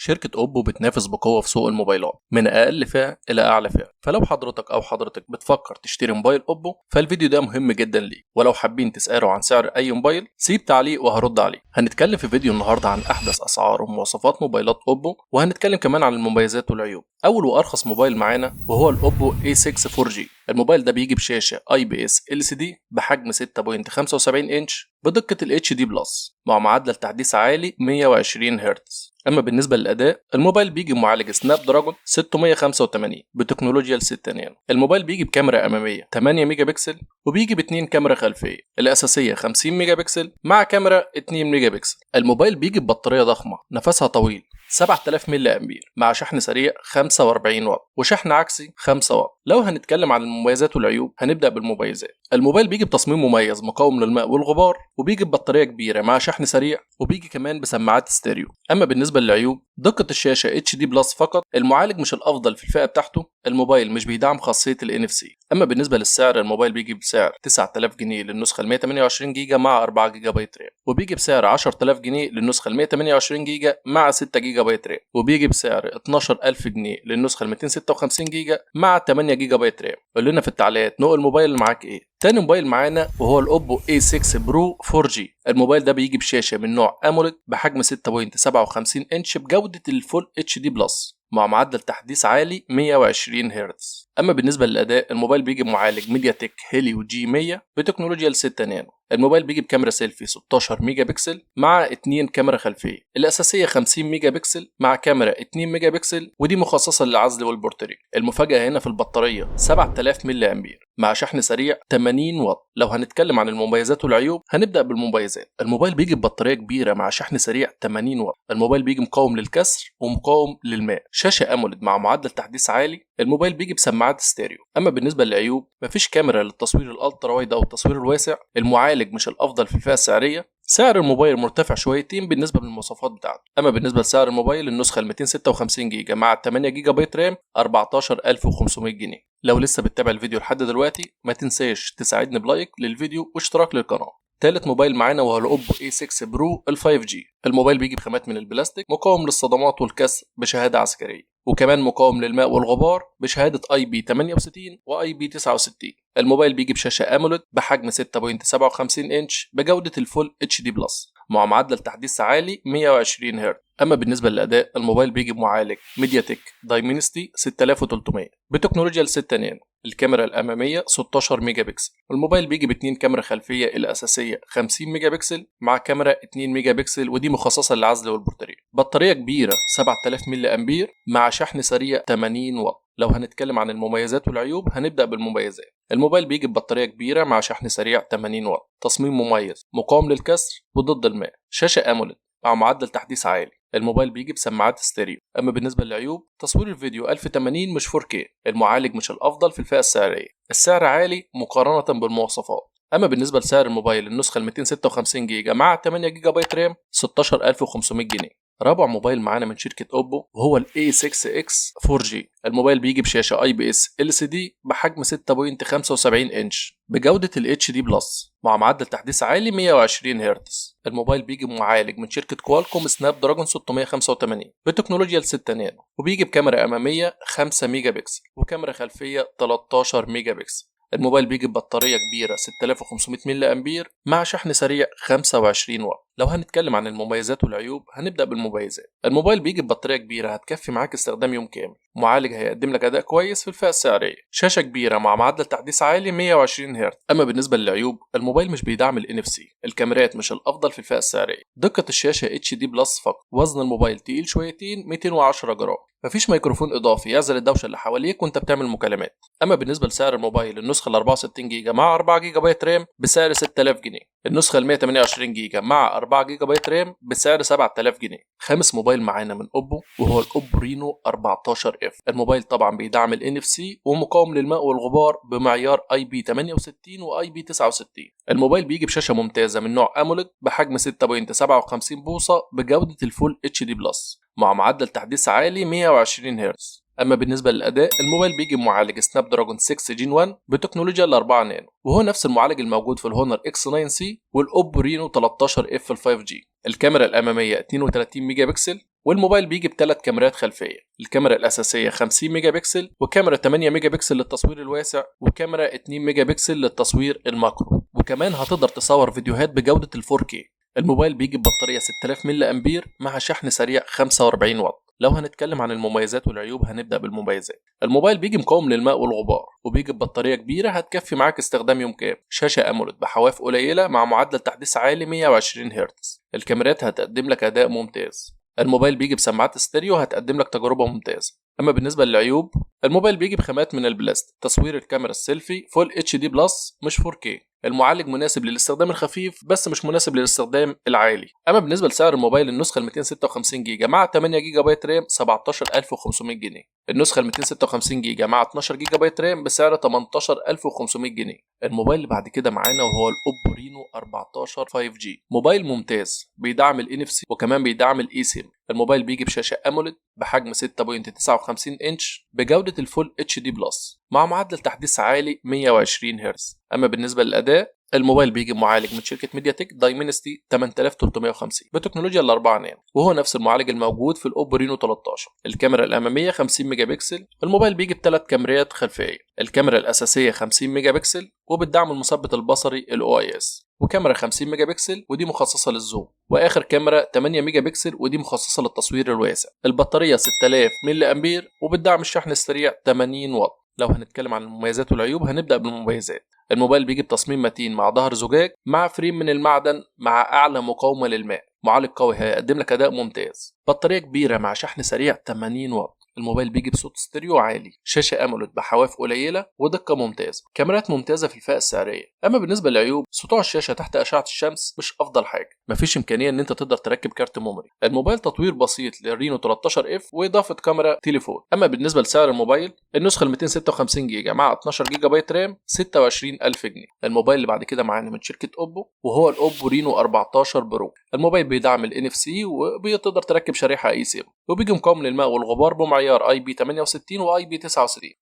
شركة أوبو بتنافس بقوة في سوق الموبايلات من أقل فئة إلى أعلى فئة، فلو حضرتك أو حضرتك بتفكر تشتري موبايل أوبو فالفيديو ده مهم جدا ليك، ولو حابين تسألوا عن سعر أي موبايل سيب تعليق وهرد عليه. هنتكلم في فيديو النهاردة عن أحدث أسعار ومواصفات موبايلات أوبو، وهنتكلم كمان عن المميزات والعيوب. أول وأرخص موبايل معانا وهو الأوبو A6 4G. الموبايل ده بيجي بشاشة IPS LCD بحجم 6.75 إنش بدقة ال HD بلس مع معدل تحديث عالي 120 هرتز. أما بالنسبة للأداء، الموبايل بيجي بمعالج سناب دراجون 685 بتكنولوجيا ال 6 نانو. الموبايل بيجي بكاميرا أمامية 8 ميجا بكسل، وبيجي باتنين كاميرا خلفية، الأساسية 50 ميجا بكسل مع كاميرا 2 ميجا بكسل. الموبايل بيجي ببطارية ضخمة نفسها طويل 7000 ملي أمبير مع شحن سريع 45 واط وشحن عكسي 5 واط. لو هنتكلم عن المميزات والعيوب هنبدأ بالمميزات. الموبايل بيجي بتصميم مميز مقاوم للماء والغبار، وبيجي ببطارية كبيرة مع شحن سريع، وبيجي كمان بسماعات ستيريو. أما بالنسبة للعيوب، دقة الشاشة HD بلس فقط، المعالج مش الأفضل في الفئة بتاعته، الموبايل مش بيدعم خاصية ال NFC. أما بالنسبة للسعر، الموبايل بيجي بسعر 9000 جنيه للنسخة ال 128 جيجا مع 4 جيجا بايت رام، وبيجي بسعر 10000 جنيه للنسخة ال 128 جيجا مع 6 جيجا بايت رام، وبيجي بسعر 12000 جنيه للنسخة ال 256 جيجا مع 8 جيجا بايت رام. قول لنا في التعليقات نوع الموبايل اللي معاك ايه. تاني موبايل معانا وهو الاوبو A6 برو 4G. الموبايل ده بيجي بشاشة من نوع AMOLED بحجم 6.57 انش بجودة الفول HD بلس مع معدل تحديث عالي 120 هرتز. اما بالنسبه للاداء، الموبايل بيجي بمعالج ميديا تك هيليو G100 بتكنولوجيا ال 6 نانو. الموبايل بيجي بكاميرا سيلفي 16 ميجا بكسل مع 2 كاميرا خلفيه، الاساسيه 50 ميجا بكسل مع كاميرا 2 ميجا بكسل ودي مخصصه للعزل والبورتريه. المفاجاه هنا في البطاريه 7000 ملي امبير مع شحن سريع 80 واط. لو هنتكلم عن المميزات والعيوب هنبدا بالمميزات. الموبايل بيجي ببطاريه كبيره مع شحن سريع 80 واط. الموبايل بيجي مقاوم للكسر ومقاوم للماء، شاشه AMOLED مع معدل تحديث عالي. الموبايل بيجي بسماعات ستيريو. اما بالنسبه للعيوب، مفيش كاميرا للتصوير الالترا وايد او التصوير الواسع، المعالج مش الافضل في الفئه السعريه، سعر الموبايل مرتفع شويتين بالنسبه للمواصفات بتاعته. اما بالنسبه لسعر الموبايل، النسخه ال 256 جيجا مع 8 جيجا بايت رام 14500 جنيه. لو لسه بتتابع الفيديو لحد دلوقتي ما تنساش تساعدني بلايك للفيديو واشتراك للقناه. تالت موبايل معانا وهو الاوبو A6 برو ال 5G. الموبايل بيجي بخامات من البلاستيك، مقاوم للصدمات والكسر بشهاده عسكريه، وكمان مقاوم للماء والغبار بشهاده IP68 و IP69. الموبايل بيجي بشاشه AMOLED بحجم 6.57 انش بجوده الفول HD بلس مع معدل تحديث عالي 120 هرتز. اما بالنسبه للاداء، الموبايل بيجي بمعالج ميديا تك دايمنستي 6300 بتكنولوجيا ال 6 نانو. الكاميرا الاماميه 16 ميجا بكسل. الموبايل بيجي باتنين كاميرا خلفيه، الاساسيه 50 ميجا بكسل مع كاميرا 2 ميجا بكسل ودي مخصصه للعزل والبورتريه. بطاريه كبيره 7000 ملي امبير مع شحن سريع 80 واط. لو هنتكلم عن المميزات والعيوب هنبدا بالمميزات. الموبايل بيجي ببطاريه كبيره مع شحن سريع 80 واط، تصميم مميز مقاوم للكسر وضد الماء، شاشه AMOLED مع معدل تحديث عالي. الموبايل بيجي بسماعات ستيريو. اما بالنسبه للعيوب، تصوير الفيديو 1080 مش 4K، المعالج مش الافضل في الفئه السعريه، السعر عالي مقارنه بالمواصفات. اما بالنسبه لسعر الموبايل، النسخه ال 256 جيجا مع 8 جيجا بايت رام 16500 جنيه. رابع موبايل معانا من شركة أوبو وهو ال A6X 4G. الموبايل بيجي بشاشة IPS LCD بحجم 6.75 إنش بجودة ال HD بلس مع معدل تحديث عالي 120 هرتز. الموبايل بيجي بمعالج من شركة كوالكوم سناب دراجون 685 بتكنولوجيا ال 6 نانو، وبيجي بكاميرا أمامية 5 ميجا بكسل وكاميرا خلفية 13 ميجا بكسل. الموبايل بيجي ببطارية كبيرة 6500 ملي أمبير مع شحن سريع 25 واط. لو هنتكلم عن المميزات والعيوب هنبدأ بالمميزات. الموبايل بيجي ببطارية كبيرة هتكفي معاك استخدام يوم كامل، معالج هيقدم لك أداء كويس في الفئة السعرية، شاشة كبيرة مع معدل تحديث عالي 120 هرتز. أما بالنسبة للعيوب، الموبايل مش بيدعم ال NFC، الكاميرات مش الأفضل في الفئة السعرية، دقة الشاشة HD بلس فقط، وزن الموبايل تقيل شويتين 210 جرام، مفيش ميكروفون إضافي يعزل الدوشة اللي حواليك وأنت بتعمل مكالمات. أما بالنسبة لسعر الموبايل، النسخة ال 64 جيجا مع 4 جيجا بايت رام بسعر 6000 جنيه، النسخة ال 128 جيجا مع 4 جيجا بايت رام بسعر 7000 جنيه. خامس موبايل معانا من أوبو وهو الأوبو رينو 14F. الموبايل طبعا بيدعم ال NFC ومقاوم للماء والغبار بمعيار IP68 و IP69. الموبايل بيجي بشاشة ممتازة من نوع AMOLED بحجم 6.57 بوصة بجودة الفول HD بلس مع معدل تحديث عالي 120 هرتز. اما بالنسبه للاداء، الموبايل بيجي بمعالج سناب دراجون 6 جين 1 بتكنولوجيا ال 4 نانو، وهو نفس المعالج الموجود في الهونر اكس 9 سي والاوبو رينو 13 اف ال 5 جي. الكاميرا الاماميه 32 ميجا بكسل والموبايل بيجي بثلاث كاميرات خلفيه، الكاميرا الاساسيه 50 ميجا بكسل، وكاميرا 8 ميجا بكسل للتصوير الواسع، وكاميرا 2 ميجا بكسل للتصوير الماكرو، وكمان هتقدر تصور فيديوهات بجوده ال 4K. الموبايل بيجي ببطاريه 6000 ملي امبير مع شحن سريع 45 واط. لو هنتكلم عن المميزات والعيوب هنبدأ بالمميزات. الموبايل بيجي مقاوم للماء والغبار، وبيجي ببطارية كبيرة هتكفي معاك استخدام يوم كامل، شاشة أموليد بحواف قليلة مع معدل تحديث عالي 120 هرتز، الكاميرات هتقدم لك أداء ممتاز، الموبايل بيجي بسماعات ستيريو هتقدم لك تجربة ممتازة. أما بالنسبة للعيوب، الموبايل بيجي بخامات من البلاستيك، تصوير الكاميرا السيلفي فول اتش دي بلس مش 4K، المعالج مناسب للاستخدام الخفيف بس مش مناسب للاستخدام العالي. اما بالنسبه لسعر الموبايل، النسخه ال 256 جيجا مع 8 جيجا بايت رام 17500 جنيه، النسخه ال 256 جيجا مع 12 جيجا بايت رام بسعر 18500 جنيه. الموبايل اللي بعد كده معانا وهو الاوبو رينو 14 5G، موبايل ممتاز بيدعم ال NFC وكمان بيدعم الاي سيم. الموبايل بيجي بشاشه اموليد بحجم 6.59 انش بجوده الفول اتش دي بلس مع معدل تحديث عالي 120 هرتز. اما بالنسبه للاداء، الموبايل بيجي بمعالج من شركه ميديا تك دايمنستي 8350 بتكنولوجيا ال 4 نانو، وهو نفس المعالج الموجود في الاوبو رينو 13. الكاميرا الاماميه 50 ميجا بكسل، الموبايل بيجي بثلاث كاميرات خلفيه، الكاميرا الاساسيه 50 ميجا بكسل وبتدعم المثبت البصري الاو اي اس، وكاميرا 50 ميجا بكسل ودي مخصصه للزوم، واخر كاميرا 8 ميجا بكسل ودي مخصصه للتصوير الواسع. البطاريه 6000 ملي امبير وبتدعم الشحن السريع 80 واط. لو هنتكلم عن المميزات والعيوب هنبدأ بالمميزات. الموبايل بيجي بتصميم متين مع ظهر زجاج مع فريم من المعدن مع أعلى مقاومة للماء، معالج قوي هيقدم لك أداء ممتاز، بطارية كبيرة مع شحن سريع 80 واط. الموبايل بيجي بصوت ستيريو عالي، شاشة أموليد بحواف قليلة ودقة ممتازة، كاميرات ممتازة في الفئة السعرية. أما بالنسبة للعيوب، سطوع الشاشة تحت أشعة الشمس مش أفضل حاجة، مفيش إمكانية إن أنت تقدر تركب كارت ميموري. الموبايل تطوير بسيط للرينو 13 اف وإضافة كاميرا تليفون. أما بالنسبة لسعر الموبايل، النسخة ال 256 جيجا مع 12 جيجا بايت رام 26000 جنيه. الموبايل اللي بعد كده معانا من شركة أوبو وهو الأوبو رينو 14 برو، الموبايل بيدعم ال NFC وبتقدر تركب شريحة اي سيم، وبيجي مقاوم للماء والغبار بمعيار اي بي 68 واي بي 69،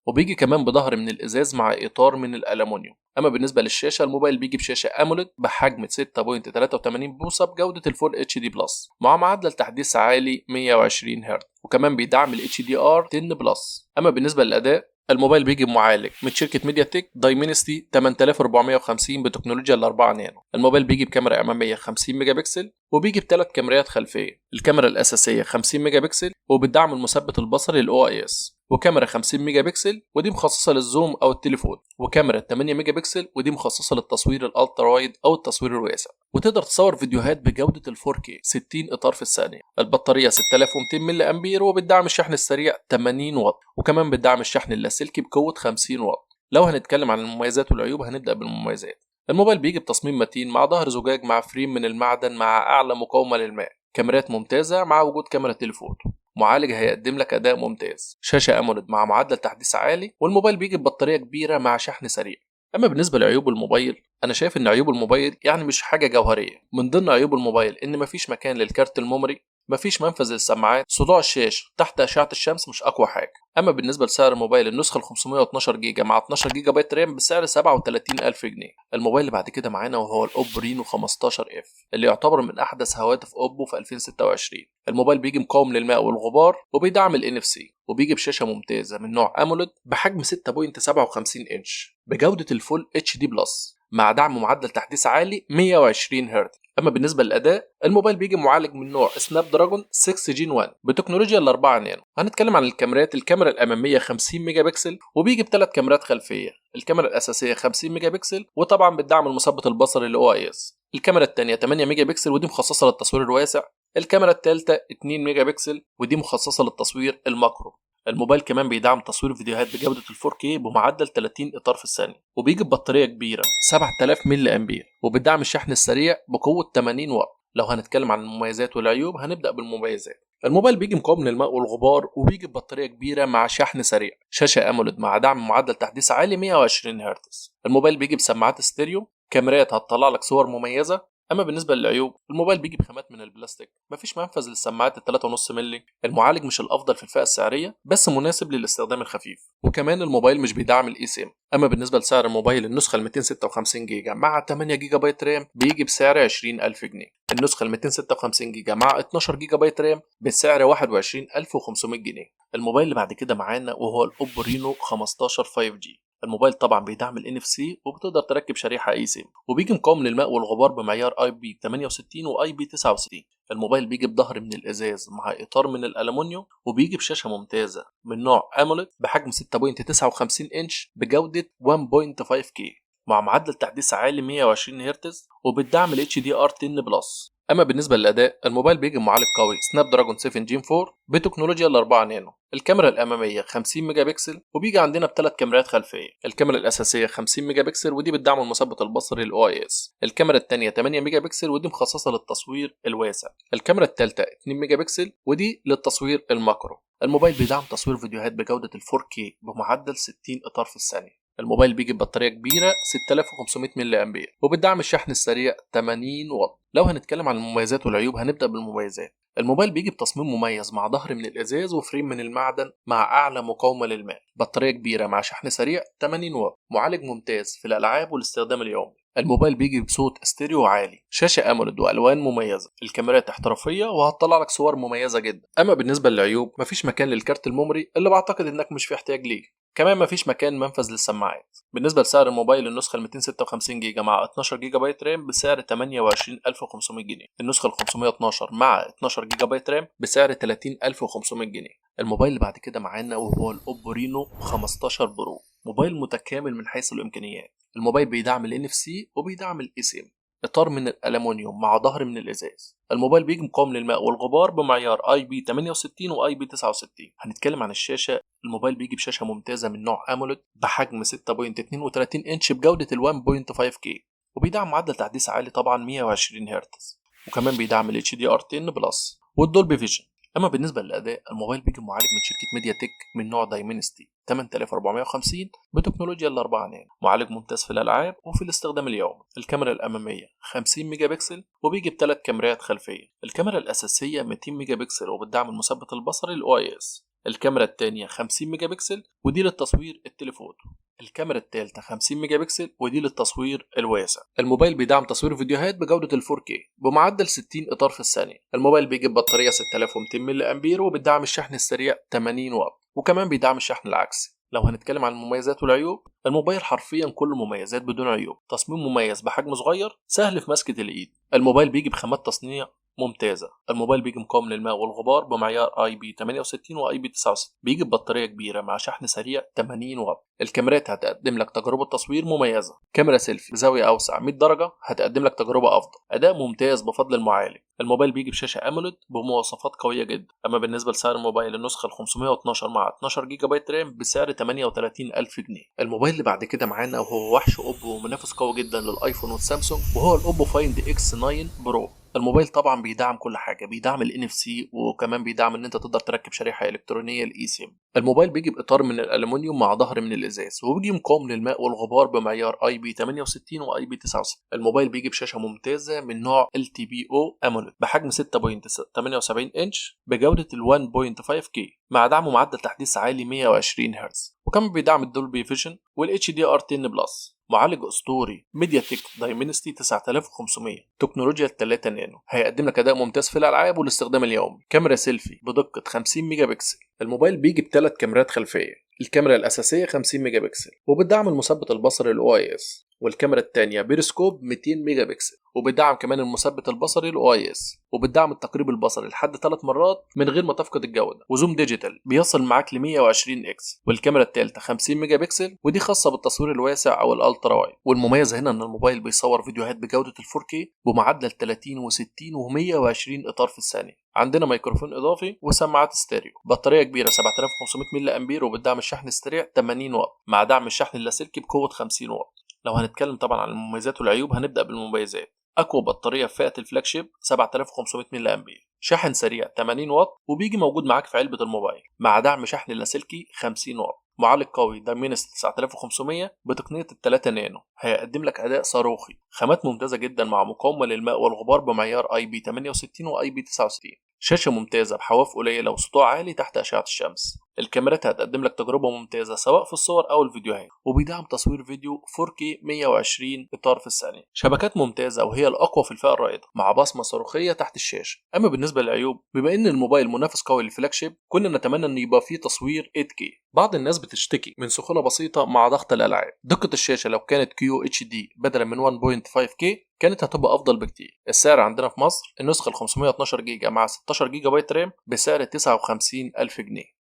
وبيجي كمان بظهر من الازاز مع اطار من الالومنيوم. اما بالنسبه للشاشه، الموبايل بيجي بشاشه اموليد بحجم 6.83 بوصه بجوده الفول اتش دي بلس مع معدل تحديث عالي 120 هرتز، وكمان بيدعم ال HDR 10 بلس. اما بالنسبه للاداء، الموبايل بيجي بمعالج من شركة ميديا تك دايمنستي 8450 بتكنولوجيا ال 4 نانو. الموبايل بيجي بكاميرا أمامية 50 ميجا بكسل وبيجي بثلاث كاميرات خلفية، الكاميرا الأساسية 50 ميجا بكسل وبتدعم المثبت البصري ال OIS، وكاميرا 50 ميجا بكسل ودي مخصصة للزوم أو التليفون، وكاميرا 8 ميجا بكسل ودي مخصصة للتصوير الألترا وايد أو التصوير الواسع، وتقدر تصور فيديوهات بجودة ال 4K 60 إطار في الثانية. البطارية 6200 ملي أمبير وبتدعم الشحن السريع 80 واط، وكمان بتدعم الشحن اللاسلكي بقوة 50 واط. لو هنتكلم عن المميزات والعيوب هنبدأ بالمميزات. الموبايل بيجي بتصميم متين مع ظهر زجاج مع فريم من المعدن مع أعلى مقاومة للماء، كاميرات ممتازة مع وجود كاميرا تليفون، معالج هيقدم لك أداء ممتاز، شاشة أموليد مع معدل تحديث عالي، والموبايل بيجي ببطارية كبيرة مع شحن سريع. أما بالنسبة لعيوب الموبايل، أنا شايف إن عيوب الموبايل يعني مش حاجة جوهرية. من ضمن عيوب الموبايل إن مفيش مكان للكارت الميموري، مفيش منفذ للسماعات، صداع الشاشة تحت أشعة الشمس مش أقوى حاجة. أما بالنسبة لسعر الموبايل، النسخة ال 512 جيجا مع 12 جيجا بايت رام بسعر 37000 جنيه. الموبايل اللي بعد كده معانا وهو الأوبو رينو 15 اف اللي يعتبر من أحدث هواتف أوبو في 2026. الموبايل بيجي مقاوم للماء والغبار وبيدعم ال NFC، وبيجي بشاشة ممتازة من نوع أموليد بحجم 6.57 إنش بجودة الفول اتش دي بلس مع دعم معدل تحديث عالي 120 هرتز. اما بالنسبه للاداء، الموبايل بيجي معالج من نوع سناب دراجون 6 جين 1 بتكنولوجيا ال 4 نانو. هنتكلم عن الكاميرات. الكاميرا الاماميه 50 ميجا بكسل وبيجي بثلاث كاميرات خلفيه، الكاميرا الاساسيه 50 ميجا بكسل وطبعا بتدعم المثبت البصري ال OIS، الكاميرا الثانيه 8 ميجا بكسل ودي مخصصه للتصوير الواسع، الكاميرا الثالثه 2 ميجا بكسل ودي مخصصه للتصوير الماكرو. الموبايل كمان بيدعم تصوير فيديوهات بجودة ال 4K بمعدل 30 إطار في الثانية، وبيجي ببطارية كبيرة 7000 ملي أمبير وبتدعم الشحن السريع بقوة 80 واط. لو هنتكلم عن المميزات والعيوب هنبدأ بالمميزات. الموبايل بيجي مقاوم للماء والغبار وبيجي ببطارية كبيرة مع شحن سريع، شاشة أموليد مع دعم معدل تحديث عالي 120 هرتز. الموبايل بيجي بسماعات ستيريو، كاميرات هتطلع لك صور مميزة، اما بالنسبه للعيوب، الموبايل بيجي بخامات من البلاستيك، مفيش منفذ للسماعات ال 3.5 مللي، المعالج مش الافضل في الفئه السعريه بس مناسب للاستخدام الخفيف، وكمان الموبايل مش بيدعم الاي سيم. اما بالنسبه لسعر الموبايل، النسخه ال 256 جيجا مع 8 جيجا بايت رام بيجي بسعر 20000 جنيه، النسخه ال 256 جيجا مع 12 جيجا بايت رام بسعر 21500 جنيه. الموبايل اللي بعد كده معانا وهو الاوبو رينو 15 5G. الموبايل طبعا بيدعم ال NFC وبتقدر تركب شريحه اي سيم، وبيجي مقاوم للماء والغبار بمعيار IP68 و IP69. الموبايل بيجي بظهر من الازاز مع اطار من الالومنيوم، وبيجي بشاشه ممتازه من نوع اموليد بحجم 6.59 انش بجوده 1.5K مع معدل تحديث عالي 120 هرتز، وبتدعم ال HDR10 بلس. اما بالنسبه للاداء، الموبايل بيجي بمعالج قوي سناب دراجون 7 جين 4 بتكنولوجيا ال 4 نانو. الكاميرا الاماميه 50 ميجا بكسل، وبيجي عندنا بثلاث كاميرات خلفيه. الكاميرا الاساسيه 50 ميجا بكسل ودي بتدعم المثبت البصري ال OIS. الكاميرا الثانيه 8 ميجا بكسل ودي مخصصه للتصوير الواسع. الكاميرا الثالثه 2 ميجا بكسل ودي للتصوير الماكرو. الموبايل بيدعم تصوير فيديوهات بجوده ال 4K بمعدل 60 اطار في الثانيه. الموبايل بيجي ببطاريه كبيره 6500 ملي امبير، وبتدعم الشحن السريع 80 واط. لو هنتكلم عن المميزات والعيوب هنبدا بالمميزات. الموبايل بيجي بتصميم مميز مع ظهر من الازاز وفريم من المعدن مع اعلى مقاومه للماء، بطاريه كبيره مع شحن سريع 80 واط، معالج ممتاز في الالعاب والاستخدام اليومي. الموبايل بيجي بصوت استيريو عالي، شاشه اموليد والوان مميزه، الكاميرات احترافيه وهتطلع لك صور مميزه جدا. اما بالنسبه للعيوب، مفيش مكان للكارت الميموري اللي بعتقد انك مش في احتياج ليه، كمان مفيش مكان منفذ للسماعات. بالنسبه لسعر الموبايل، النسخه ال 256 جيجا مع 12 جيجا بايت رام بسعر 28500 جنيه، النسخه ال 512 مع 12 جيجا بايت رام بسعر 30500 جنيه. الموبايل اللي بعد كده معانا وهو الاوبو رينو 15 برو، موبايل متكامل من حيث الامكانيات. الموبايل بيدعم ال NFC وبيدعم الاي سيم، اطار من الالومنيوم مع ظهر من الازاز. الموبايل بيجي مقاوم للماء والغبار بمعيار IP68 و IP69. هنتكلم عن الشاشه. الموبايل بيجي بشاشه ممتازه من نوع اموليد بحجم 6.32 انش بجوده ال 1.5K، وبيدعم معدل تحديث عالي طبعا 120 هرتز، وكمان بيدعم ال HDR10 بلس والدولبي فيجن. اما بالنسبه للاداء، الموبايل بيجي معالج من شركه ميديا تك من نوع دايمنستي 8450 بتكنولوجيا ال 4 نانو، معالج ممتاز في الالعاب وفي الاستخدام اليومي. الكاميرا الاماميه 50 ميجا بكسل وبيجي بثلاث كاميرات خلفيه. الكاميرا الاساسيه 200 ميجا بكسل وبتدعم المثبت البصري ال OIS. الكاميرا الثانيه 50 ميجا بكسل ودي للتصوير التليفوتو. الكاميرا الثالثة 50 ميجا بكسل ودي للتصوير الواسع. الموبايل بيدعم تصوير فيديوهات بجودة ال 4K بمعدل 60 إطار في الثانية. الموبايل بيجي ببطارية 6200 ملي أمبير وبيدعم الشحن السريع 80 واط، وكمان بيدعم الشحن العكسي. لو هنتكلم عن المميزات والعيوب، الموبايل حرفيا كله مميزات بدون عيوب. تصميم مميز بحجم صغير سهل في مسكة الإيد. الموبايل بيجي بخامات تصنيع ممتازة. الموبايل بيجي مقاوم للماء والغبار بمعيار IP68 و IP69. بيجي ببطارية كبيرة مع شحن سريع 80 واط. الكاميرات هتقدم لك تجربة تصوير مميزة، كاميرا سيلفي بزاوية أوسع 100 درجة هتقدم لك تجربة أفضل، أداء ممتاز بفضل المعالج. الموبايل بيجي بشاشة أموليد بمواصفات قوية جدا. أما بالنسبة لسعر الموبايل، النسخة ال 512 مع 12 جيجا بايت رام بسعر 38000 جنيه. الموبايل اللي بعد كده معانا وهو وحش أوبو ومنافس قوي جدا للآيفون والسامسونج، وهو الأوبو فايند إكس 9 برو. الموبايل طبعا بيدعم كل حاجه، بيدعم ال NFC وكمان بيدعم ان انت تقدر تركب شريحه الكترونيه الاي سيم. الموبايل بيجي باطار من الالومنيوم مع ظهر من الازاز، وبيجي مقاوم للماء والغبار بمعيار IP68 و IP69. الموبايل بيجي بشاشه ممتازه من نوع LTPO AMOLED بحجم 6.78 انش بجوده ال 1.5K مع دعم معدل تحديث عالي 120 هرتز، وكمان بيدعم الدولبي فيجن وال HDR10 بلس. معالج اسطوري ميديا تك دايمنستي 9500 تكنولوجيا 3 نانو، هيقدم لك اداء ممتاز في الالعاب والاستخدام اليومي. كاميرا سيلفي بدقه 50 ميجا بكسل. الموبايل بيجي بثلاث كاميرات خلفيه. الكاميرا الاساسيه 50 ميجا بكسل وبتدعم المثبت البصري ال OIS، والكاميرا الثانيه بيرسكوب 200 ميجا بكسل وبتدعم كمان المثبت البصري ال OIS، وبتدعم التقريب البصري لحد 3 مرات من غير ما تفقد الجوده، وزوم ديجيتال بيصل معاك ل 120 اكس. والكاميرا الثالثه 50 ميجا بكسل ودي خاصه بالتصوير الواسع او الالترا وايد. والمميز هنا ان الموبايل بيصور فيديوهات بجوده ال 4K بمعدل 30 و60 و120 اطار في الثانيه. عندنا ميكروفون اضافي وسماعات ستيريو، بطاريه كبيره 7500 ملي امبير وبتدعم الشحن السريع 80 واط مع دعم الشحن اللاسلكي بقوه 50 واط. لو هنتكلم طبعا عن المميزات والعيوب هنبدا بالمميزات. اقوى بطاريه في فئه الفلاج شيب 7500 ملي امبير، شاحن سريع 80 واط وبيجي موجود معاك في علبه الموبايل مع دعم شحن اللاسلكي 50 واط. معالج قوي دايمنستي 9500 بتقنية ال3 نانو هيقدم لك أداء صاروخي، خامات ممتازة جدا مع مقاومة للماء والغبار بمعيار IP68 و IP69، شاشة ممتازة بحواف قليلة وسطوع عالي تحت أشعة الشمس. الكاميرات هتقدم لك تجربة ممتازة سواء في الصور أو الفيديوهات، وبيدعم تصوير فيديو 4K 120 إطار في الثانية. شبكات ممتازة وهي الأقوى في الفئة الرائدة مع بصمة صاروخية تحت الشاشة. أما بالنسبة للعيوب، بما إن الموبايل منافس قوي للفلاج شيب كنا نتمنى إن يبقى فيه تصوير 8K. بعض الناس بتشتكي من سخونة بسيطة مع ضغط الألعاب. دقة الشاشة لو كانت QHD بدلا من 1.5K كانت هتبقى افضل بكتير. السعر عندنا في مصر النسخه ال 512 جيجا مع 16 جيجا بايت رام بسعر 59,000 جنيه.